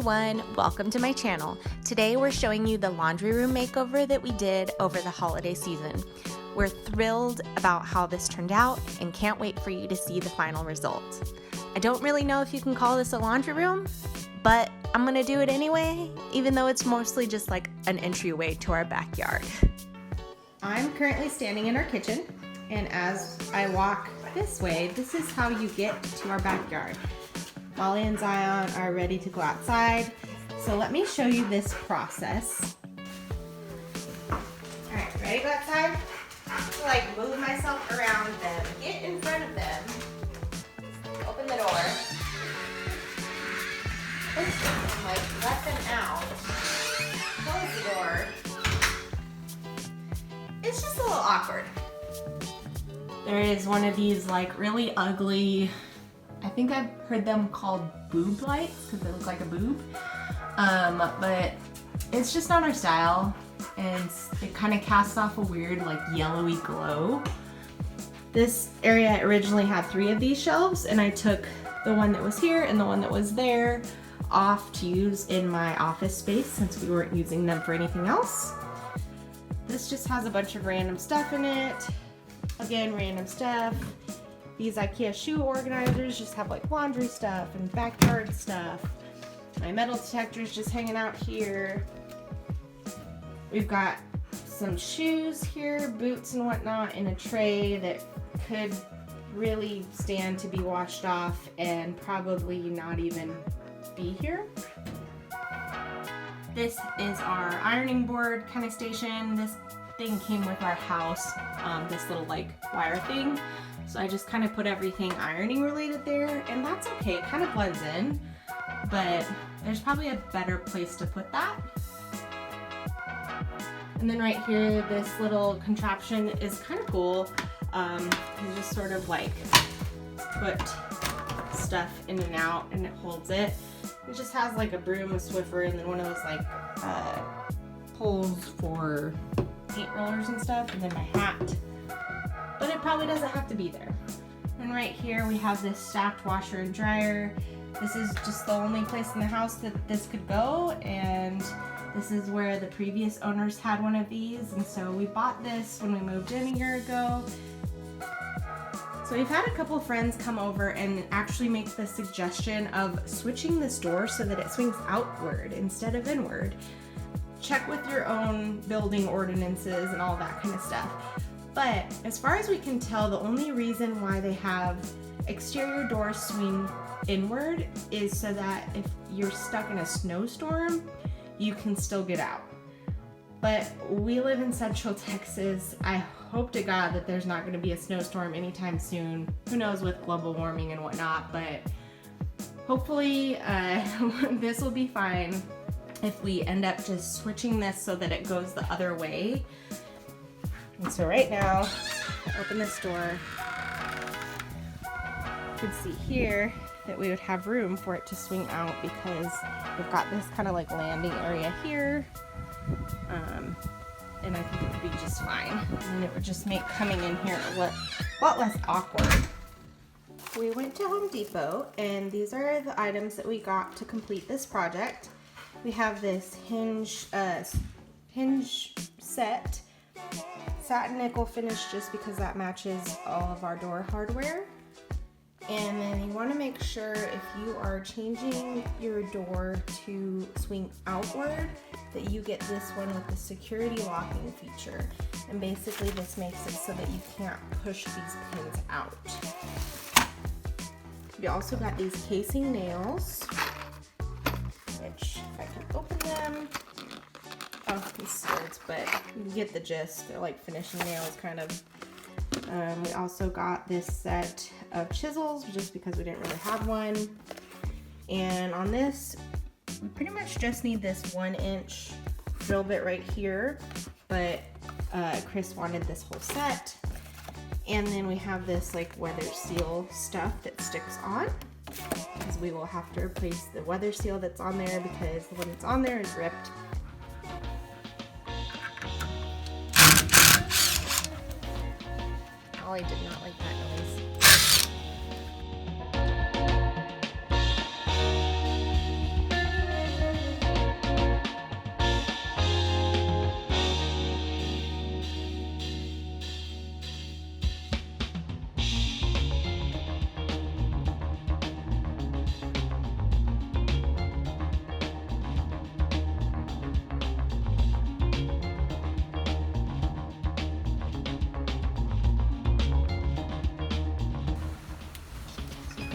everyone, welcome to my channel. Today we're showing you the laundry room makeover that we did over the holiday season. We're thrilled about how this turned out and can't wait for you to see the final result. I don't really know if you can call this a laundry room, but I'm gonna do it anyway, even though it's mostly just like an entryway to our backyard. I'm currently standing in our kitchen, and as I walk this way, this is how you get to our backyard. Molly and Zion are ready to go outside, so let me show you this process. Alright, ready to go outside? So like move myself around them, get in front of them, open the door, and like let them out, close the door. It's just a little awkward. There is one of these like really ugly, I think I've heard them called boob lights because they look like a boob, but it's just not our style, and it kind of casts off a weird like yellowy glow. This area originally had 3 of these shelves, and I took the one that was here and the one that was there off to use in my office space since we weren't using them for anything else. This just has a bunch of random stuff in it. Again, random stuff. These IKEA shoe organizers just have like laundry stuff and backyard stuff. My metal detector's just hanging out here. We've got some shoes here, boots and whatnot in a tray that could really stand to be washed off and probably not even be here. This is our ironing board kind of station. This thing came with our house, this little like wire thing. So I just kind of put everything ironing related there, and that's okay, it kind of blends in, but there's probably a better place to put that. And then right here, this little contraption is kind of cool. You just sort of like put stuff in and out and it holds it. It just has like a broom, a Swiffer, and then one of those like poles for paint rollers and stuff, and then my hat. But it probably doesn't have to be there. And right here we have this stacked washer and dryer. This is just the only place in the house that this could go, and this is where the previous owners had one of these, and so we bought this when we moved in a year ago. So we've had a couple friends come over and actually make the suggestion of switching this door so that it swings outward instead of inward. Check with your own building ordinances and all that kind of stuff. But as far as we can tell, the only reason why they have exterior doors swing inward is so that if you're stuck in a snowstorm, you can still get out. But we live in Central Texas. I hope to God that there's not going to be a snowstorm anytime soon. Who knows with global warming and whatnot, but hopefully this will be fine if we end up just switching this so that it goes the other way. And so right now, I open this door, you can see here that we would have room for it to swing out because we've got this kind of like landing area here, and I think it would be just fine. And it would just make coming in here a lot less awkward. We went to Home Depot, and these are the items that we got to complete this project. We have this hinge set, satin nickel finish, just because that matches all of our door hardware. And then you want to make sure if you are changing your door to swing outward that you get this one with the security locking feature. And basically this makes it so that you can't push these pins out. We also got these casing nails, which if I can open them, oh, these studs, but you get the gist. They're like finishing nails kind of. We also got this set of chisels just because we didn't really have one. And on this, we pretty much just need this 1-inch drill bit right here, but Chris wanted this whole set. And then we have this like weather seal stuff that sticks on, because we will have to replace the weather seal that's on there because the one that's on there is ripped. Molly did not like that noise.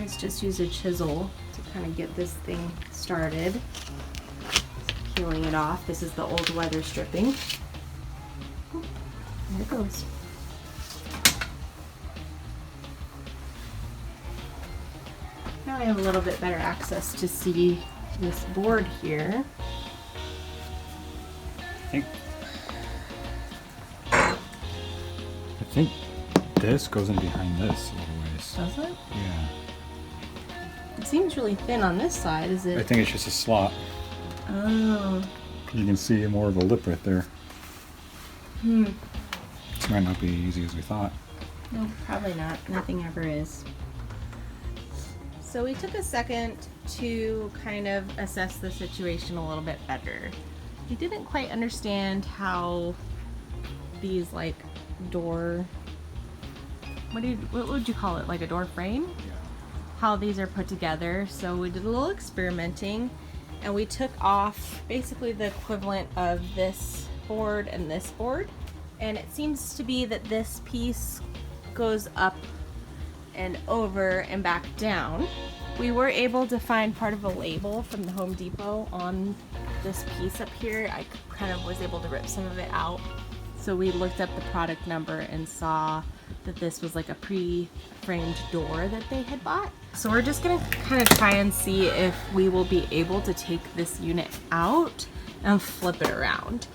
Chris just used a chisel to kind of get this thing started. Peeling it off. This is the old weather stripping. Oh, there it goes. Now I have a little bit better access to see this board here. I think this goes in behind this a little ways. Does it? Yeah. It seems really thin on this side, is it? I think it's just a slot. Oh. You can see more of a lip right there. This might not be easy as we thought. No, probably not. Nothing ever is. So we took a second to kind of assess the situation a little bit better. We didn't quite understand how these like door, what would you call it? Like a door frame? Yeah. How these are put together. So we did a little experimenting and we took off basically the equivalent of this board and this board. And it seems to be that this piece goes up and over and back down. We were able to find part of a label from the Home Depot on this piece up here. I kind of was able to rip some of it out. So we looked up the product number and saw that this was like a pre-framed door that they had bought. So we're just gonna kind of try and see if we will be able to take this unit out and flip it around.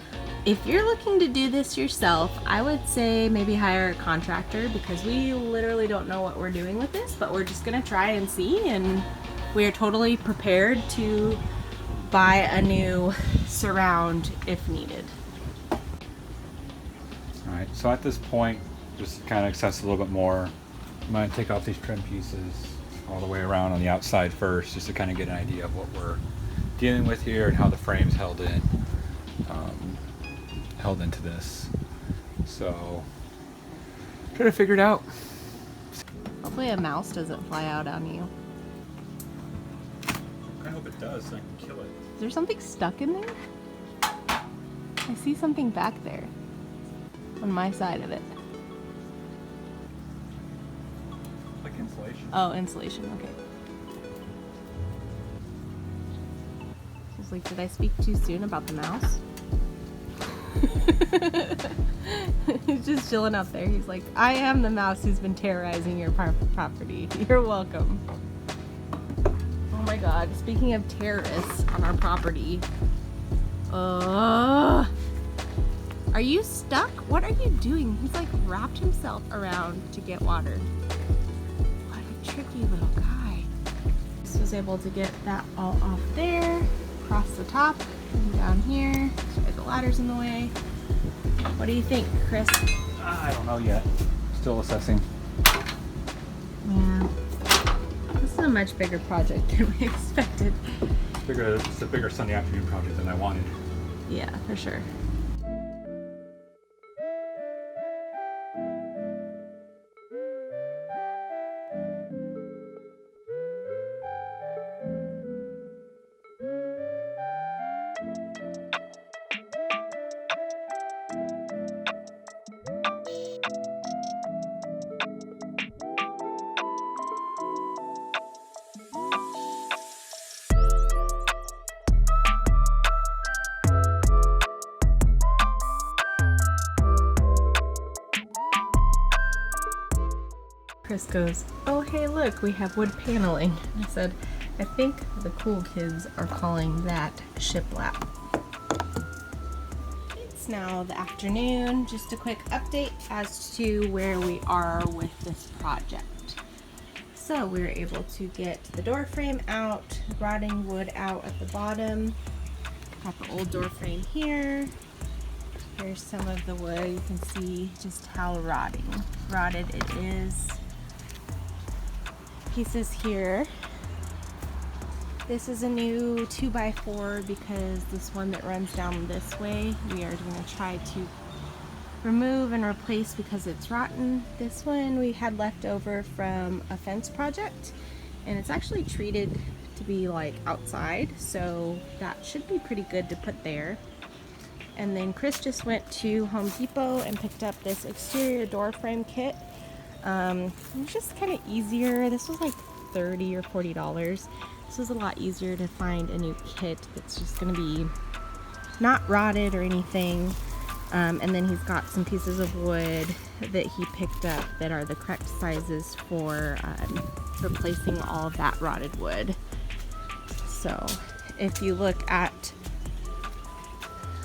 If you're looking to do this yourself, I would say maybe hire a contractor because we literally don't know what we're doing with this, but we're just gonna try and see, and we are totally prepared to buy a new surround if needed. Alright, so at this point, just to kind of assess a little bit more, I'm going to take off these trim pieces all the way around on the outside first, just to kind of get an idea of what we're dealing with here and how the frame's held into this. So, try to figure it out. Hopefully a mouse doesn't fly out on you. I hope it does, so I can kill it. Is there something stuck in there? I see something back there on my side of it. Like insulation. Oh, insulation, okay. I was like, did I speak too soon about the mouse? He's just chilling up there. He's like, I am the mouse who's been terrorizing your property. You're welcome. Oh my god, speaking of terrorists on our property. Are you stuck? What are you doing? He's like wrapped himself around to get water. What a tricky little guy. Just was able to get that all off there, across the top, and down here. Sorry, the ladder's in the way. What do you think, Chris? I don't know yet. Still assessing. Yeah. This is a much bigger project than we expected. It's a bigger Sunday afternoon project than I wanted. Yeah, for sure. Chris goes, oh hey look, we have wood paneling. I said, I think the cool kids are calling that shiplap. It's now the afternoon. Just a quick update as to where we are with this project. So we were able to get the door frame out, rotting wood out at the bottom. Got the old door frame here. Here's some of the wood. You can see just how rotted it is. Pieces here. This is a new 2x4 because this one that runs down this way we are going to try to remove and replace because it's rotten. This one we had left over from a fence project and it's actually treated to be like outside, so that should be pretty good to put there. And then Chris just went to Home Depot and picked up this exterior door frame kit. It was just kind of easier. This was like $30 or $40. This was a lot easier to find a new kit that's just gonna be not rotted or anything. And then he's got some pieces of wood that he picked up that are the correct sizes for replacing all of that rotted wood. So if you look at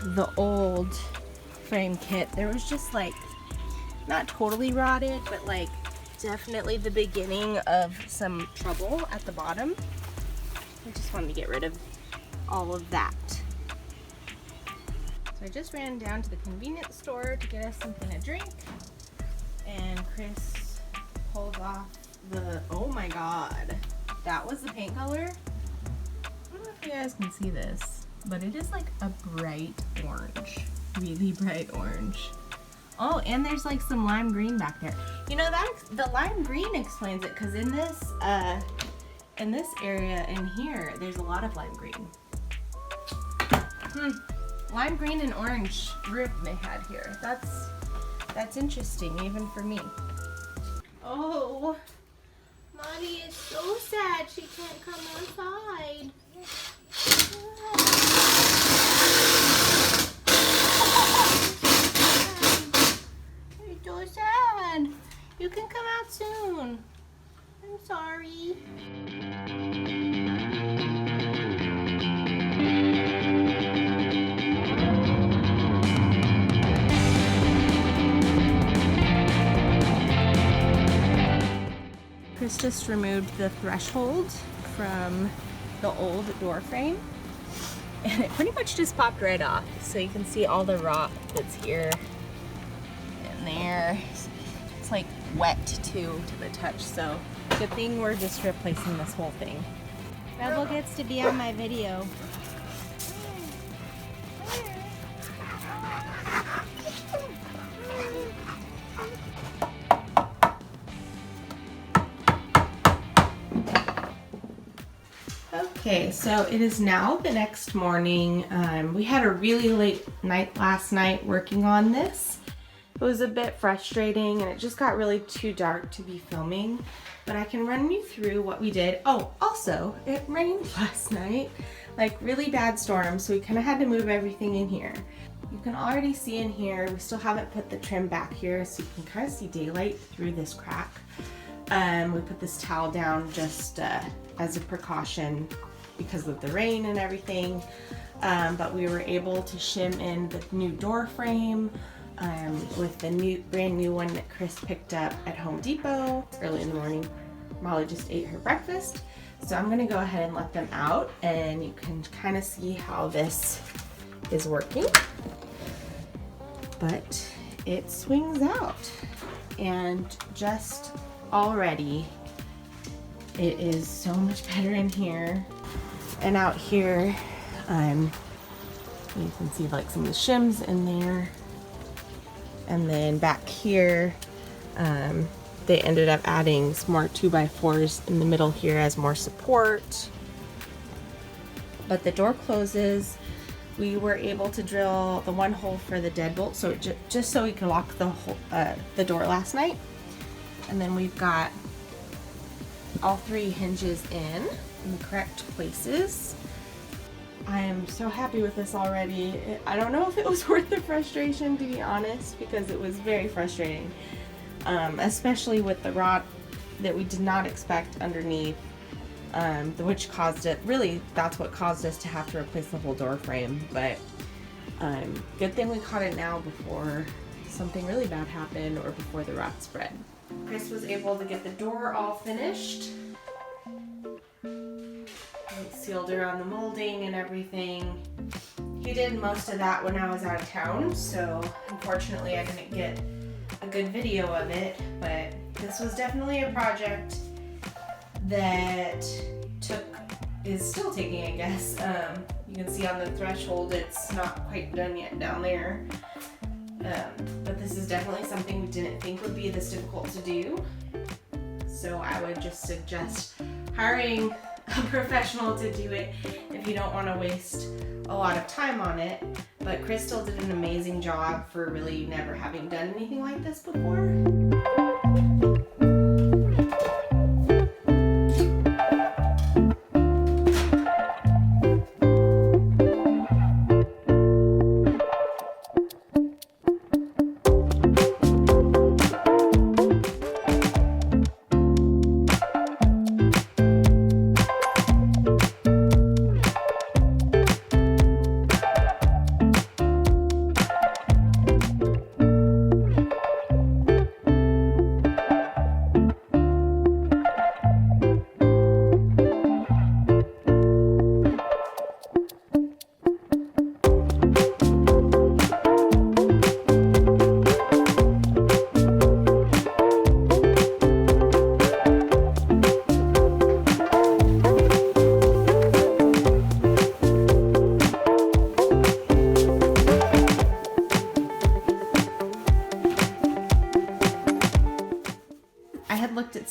the old frame kit, there was just like, not totally rotted, but like definitely the beginning of some trouble at the bottom. I just wanted to get rid of all of that. So I just ran down to the convenience store to get us something to drink, and Chris pulled off the, oh my god, that was the paint color. I don't know if you guys can see this, but it is like a bright orange, really bright orange. Oh, and there's like some lime green back there. You know, that the lime green explains it, because in this area in here, there's a lot of lime green. Lime green and orange room they had here. That's interesting, even for me. Oh, Mommy is so sad she can't come outside. You're so sad. You can come out soon. I'm sorry. Chris just removed the threshold from the old door frame, and it pretty much just popped right off. So you can see all the rot that's here and there. It's like wet too to the touch, so good thing we're just replacing this whole thing. Rebel gets to be on my video. Okay, so it is now the next morning. We had a really late night last night working on this. It was a bit frustrating and it just got really too dark to be filming, but I can run you through what we did. Oh, also, it rained last night, like really bad storm, so we kind of had to move everything in here. You can already see in here, we still haven't put the trim back here, so you can kind of see daylight through this crack. We put this towel down just as a precaution because of the rain and everything, but we were able to shim in the new door frame with the brand new one that Chris picked up at Home Depot early in the morning. Molly just ate her breakfast, so I'm gonna go ahead and let them out, and you can kind of see how this is working. But it swings out, and just already it is so much better in here. And out here, you can see like some of the shims in there. And then back here, they ended up adding some more 2x4s in the middle here as more support. But the door closes. We were able to drill the one hole for the deadbolt, so just so we could lock the door last night. And then we've got all three hinges in the correct places. I am so happy with this already. I don't know if it was worth the frustration, to be honest, because it was very frustrating, especially with the rot that we did not expect underneath, which caused it, really that's what caused us to have to replace the whole door frame. But good thing we caught it now before something really bad happened or before the rot spread. Chris was able to get the door all finished. He sealed around the molding and everything. He did most of that when I was out of town, so unfortunately I didn't get a good video of it, but this was definitely a project that is still taking, I guess. You can see on the threshold it's not quite done yet down there. But this is definitely something we didn't think would be this difficult to do. So I would just suggest hiring a professional to do it if you don't want to waste a lot of time on it. But Chris still did an amazing job for really never having done anything like this before.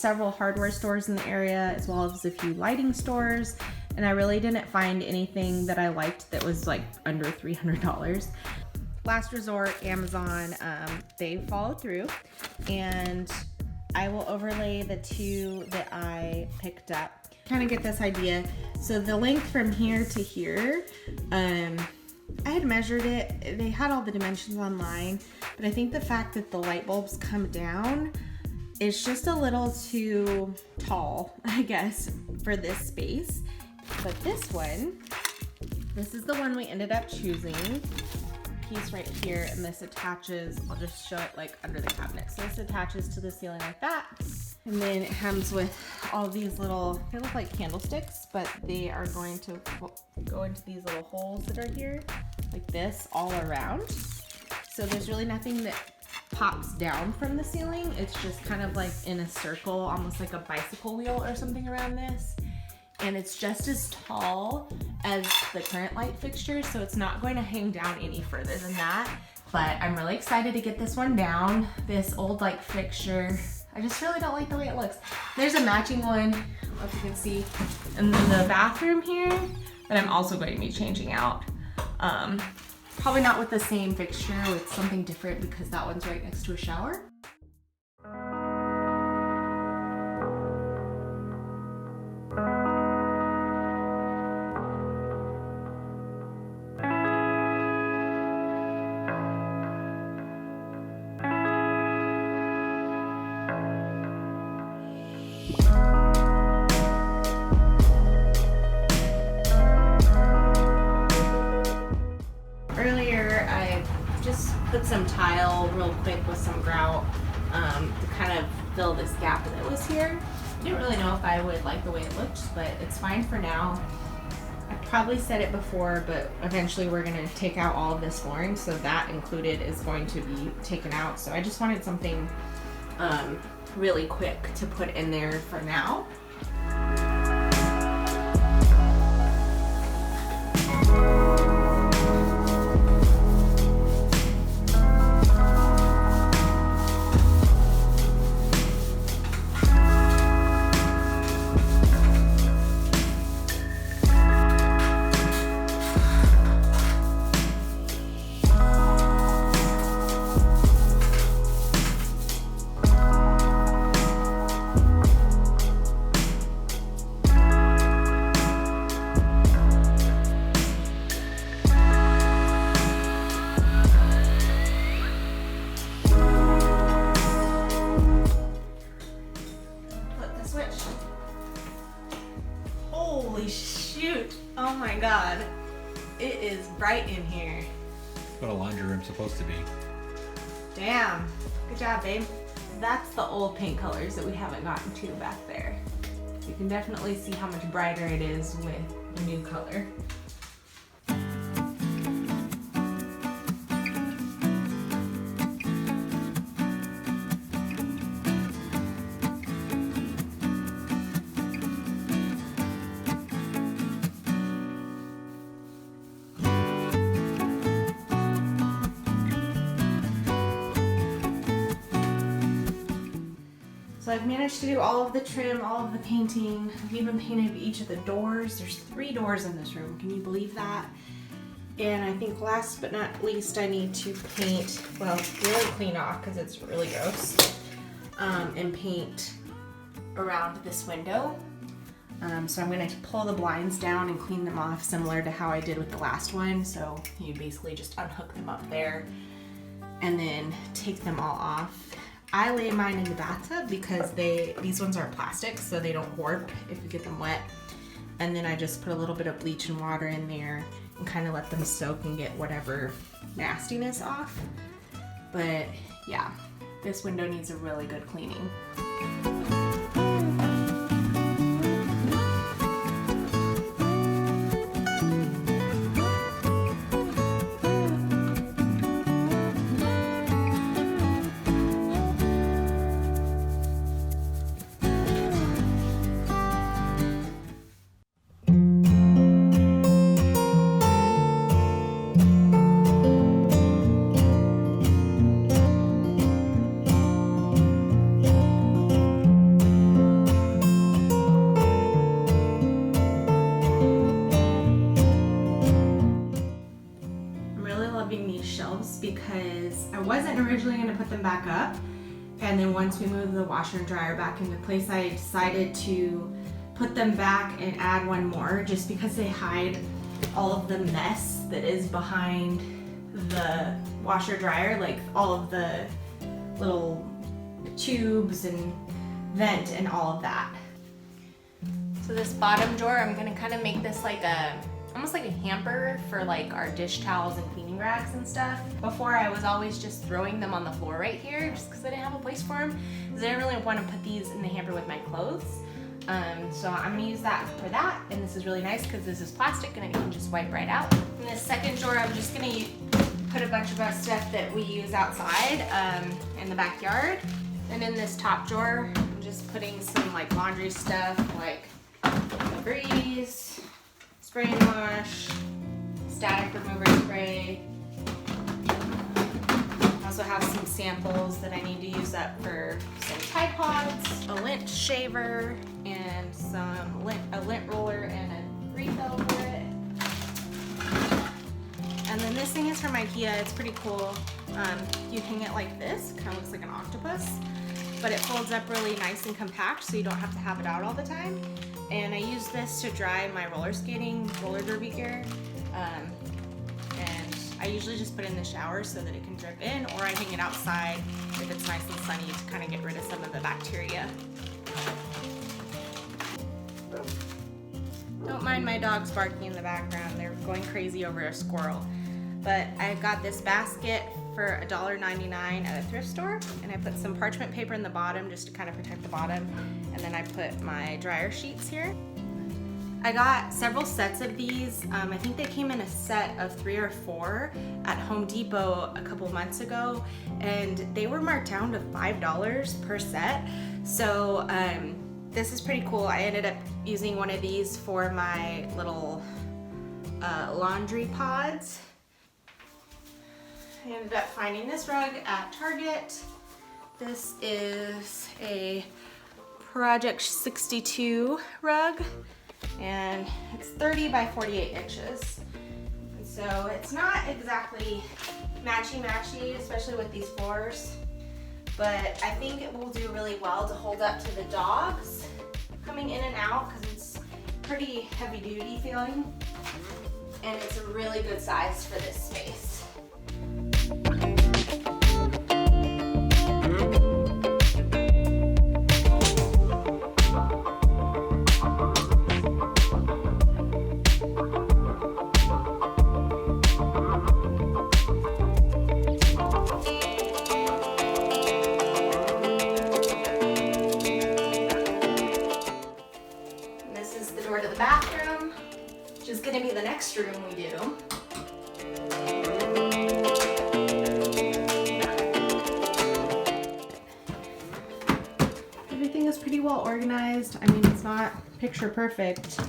several hardware stores in the area as well as a few lighting stores, and I really didn't find anything that I liked that was like under $300. Last resort, Amazon, they followed through, and I will overlay the two that I picked up. Kind of get this idea. So the length from here to here, I had measured it. They had all the dimensions online, but I think the fact that the light bulbs come down is just a little too tall, I guess, for this space. But this one, this is the one we ended up choosing. Piece right here, and this attaches, I'll just show it like under the cabinet. So this attaches to the ceiling like that, and then it comes with all these little, they look like candlesticks, but they are going to go into these little holes that are here like this all around. So there's really nothing that pops down from the ceiling. It's just kind of like in a circle, almost like a bicycle wheel or something around this. And it's just as tall as the current light fixture, so it's not going to hang down any further than that. But I'm really excited to get this one down. This old light fixture, I just really don't like the way it looks. There's a matching one, if you can see, in the bathroom here that I'm also going to be changing out. Probably not with the same fixture, with something different, because that one's right next to a shower. Earlier, I just put some tile real quick with some grout to kind of fill this gap that was here. I didn't really know if I would like the way it looked, but it's fine for now. I probably said it before, but eventually we're gonna take out all of this flooring, so that included is going to be taken out. So I just wanted something really quick to put in there for now. Holy shoot. Oh my god. It is bright in here. That's what a laundry room's supposed to be. Damn. Good job, babe. That's the old paint colors that we haven't gotten to back there. You can definitely see how much brighter it is with the new color. So I've managed to do all of the trim, all of the painting. I've even painted each of the doors. There's 3 doors in this room. Can you believe that? And I think last but not least, I need to paint, well, really clean off because it's really gross, and paint around this window. So I'm going to pull the blinds down and clean them off similar to how I did with the last one. So you basically just unhook them up there and then take them all off. I lay mine in the bathtub because these ones are plastic, so they don't warp if you get them wet. And then I just put a little bit of bleach and water in there and kind of let them soak and get whatever nastiness off. But yeah, this window needs a really good cleaning. is I wasn't originally going to put them back up, and then once we moved the washer and dryer back into place, I decided to put them back and add one more just because they hide all of the mess that is behind the washer dryer, like all of the little tubes and vent and all of that. So this bottom drawer, I'm gonna kind of make this like almost like a hamper for like our dish towels and cleaning rags and stuff. Before I was always just throwing them on the floor right here just because I didn't have a place for them. Because I didn't really want to put these in the hamper with my clothes. So I'm gonna use that for that. And this is really nice because this is plastic and it can just wipe right out. In this second drawer, I'm just gonna put a bunch of our stuff that we use outside in the backyard. And in this top drawer, I'm just putting some like laundry stuff like Febreze, spray and wash, static remover spray. I also have some samples that I need to use up for some Tide Pods, a lint shaver, and a lint roller and a refill for it. And then this thing is from IKEA. It's pretty cool. You hang it like this, kind of looks like an octopus, but it folds up really nice and compact so you don't have to have it out all the time. And I use this to dry my roller derby gear. And I usually just put it in the shower so that it can drip in, or I hang it outside if it's nice and sunny to kind of get rid of some of the bacteria. Don't mind my dogs barking in the background. They're going crazy over a squirrel. But I got this basket for $1.99 at a thrift store, and I put some parchment paper in the bottom just to kind of protect the bottom, and then I put my dryer sheets here. I got several sets of these. I think they came in a set of 3 or 4 at Home Depot a couple months ago, and they were marked down to $5 per set. So this is pretty cool. I ended up using one of these for my little laundry pods. I ended up finding this rug at Target. This is a Project 62 rug, and it's 30 by 48 inches. And so it's not exactly matchy-matchy, especially with these floors, but I think it will do really well to hold up to the dogs coming in and out because it's pretty heavy-duty feeling, and it's a really good size for this space. To the bathroom, which is going to be the next room we do. Everything is pretty well organized. I mean, it's not picture perfect,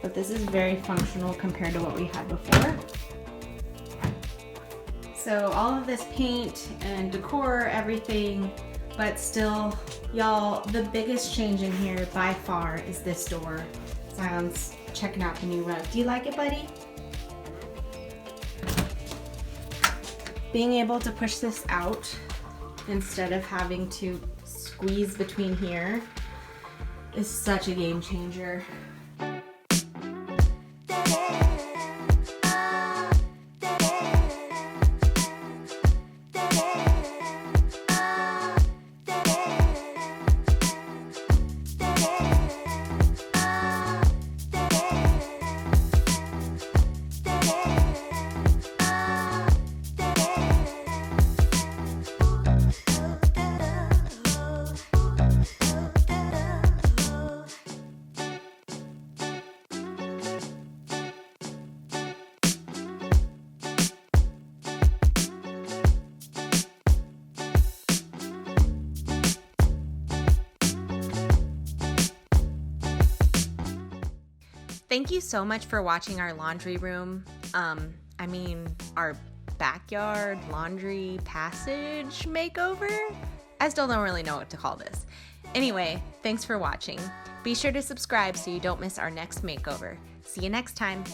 but this is very functional compared to what we had before. So all of this paint and decor, everything, but still, y'all, the biggest change in here by far is this door. Zion's checking out the new rug. Do you like it, buddy? Being able to push this out instead of having to squeeze between here is such a game changer. Thank you so much for watching our laundry room. Our backyard laundry passage makeover? I still don't really know what to call this. Anyway, thanks for watching. Be sure to subscribe so you don't miss our next makeover. See you next time.